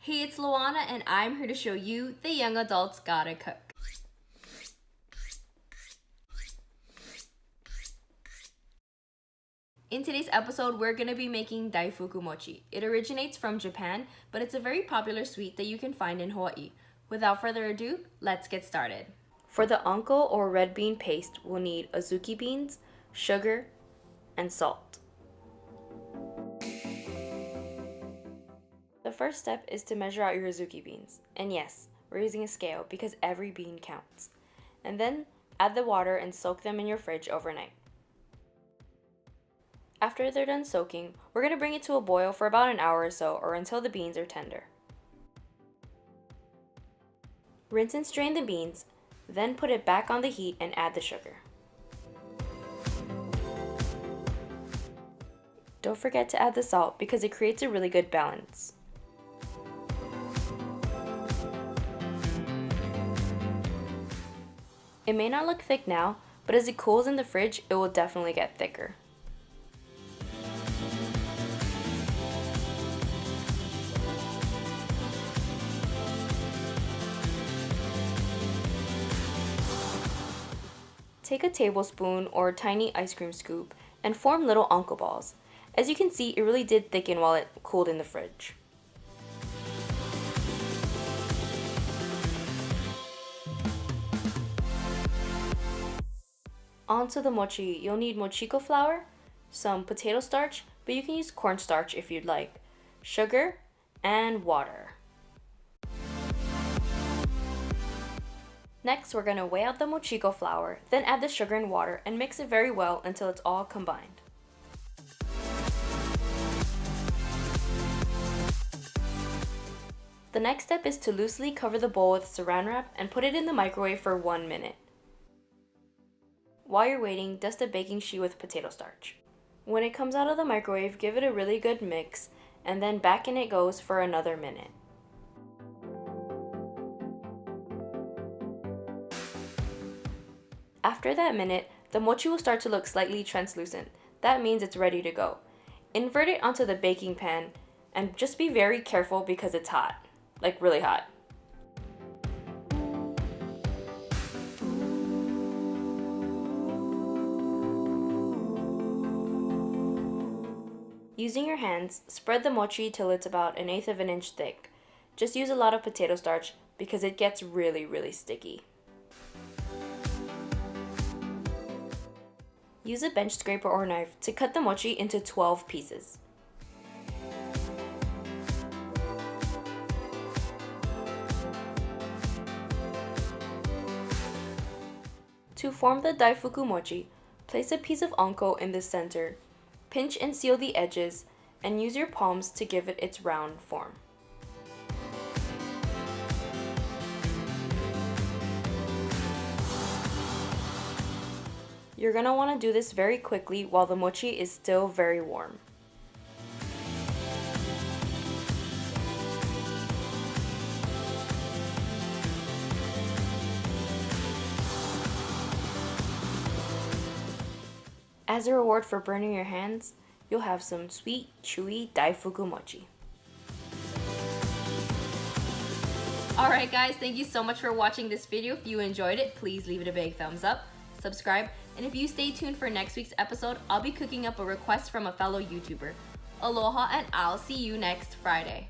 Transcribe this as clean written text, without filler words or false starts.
Hey, it's Luana and I'm here to show you the young adults gotta cook. In today's episode, we're gonna be making Daifuku Mochi. It originates from Japan, but it's a very popular sweet that you can find in Hawaii. Without further ado, let's get started. For the Anko or red bean paste, we'll need Azuki beans, sugar, and salt. The first step is to measure out your Azuki beans. And yes, we're using a scale because every bean counts. And then add the water and soak them in your fridge overnight. After they're done soaking, we're going to bring it to a boil for about an hour or so, or until the beans are tender. Rinse and strain the beans, then put it back on the heat and add the sugar. Don't forget to add the salt because it creates a really good balance. It may not look thick now, but as it cools in the fridge, it will definitely get thicker. Take a tablespoon or a tiny ice cream scoop and form little anko balls. As you can see, it really did thicken while it cooled in the fridge. Onto the mochi, you'll need Mochiko Flour, some potato starch, but you can use cornstarch if you'd like, sugar, and water. Next, we're going to weigh out the Mochiko flour, then add the sugar and water and mix it very well until it's all combined. The next step is to loosely cover the bowl with saran wrap and put it in the microwave for 1 minute. While you're waiting, dust a baking sheet with potato starch. When it comes out of the microwave, give it a really good mix, and then back in it goes for another minute. After that minute, the mochi will start to look slightly translucent. That means it's ready to go. Invert it onto the baking pan and just be very careful because it's hot, like really hot. Using your hands, spread the mochi till it's about 1/8 of an inch thick. Just use a lot of potato starch because it gets really sticky. Use a bench scraper or knife to cut the mochi into 12 pieces. To form the Daifuku Mochi, place a piece of anko in the center, pinch and seal the edges, and use your palms to give it its round form. You're going to want to do this very quickly while the mochi is still very warm. As a reward for burning your hands, you'll have some sweet, chewy Daifuku Mochi. Alright guys, thank you so much for watching this video. If you enjoyed it, please leave it a big thumbs up, subscribe, and if you stay tuned for next week's episode, I'll be cooking up a request from a fellow YouTuber. Aloha, and I'll see you next Friday.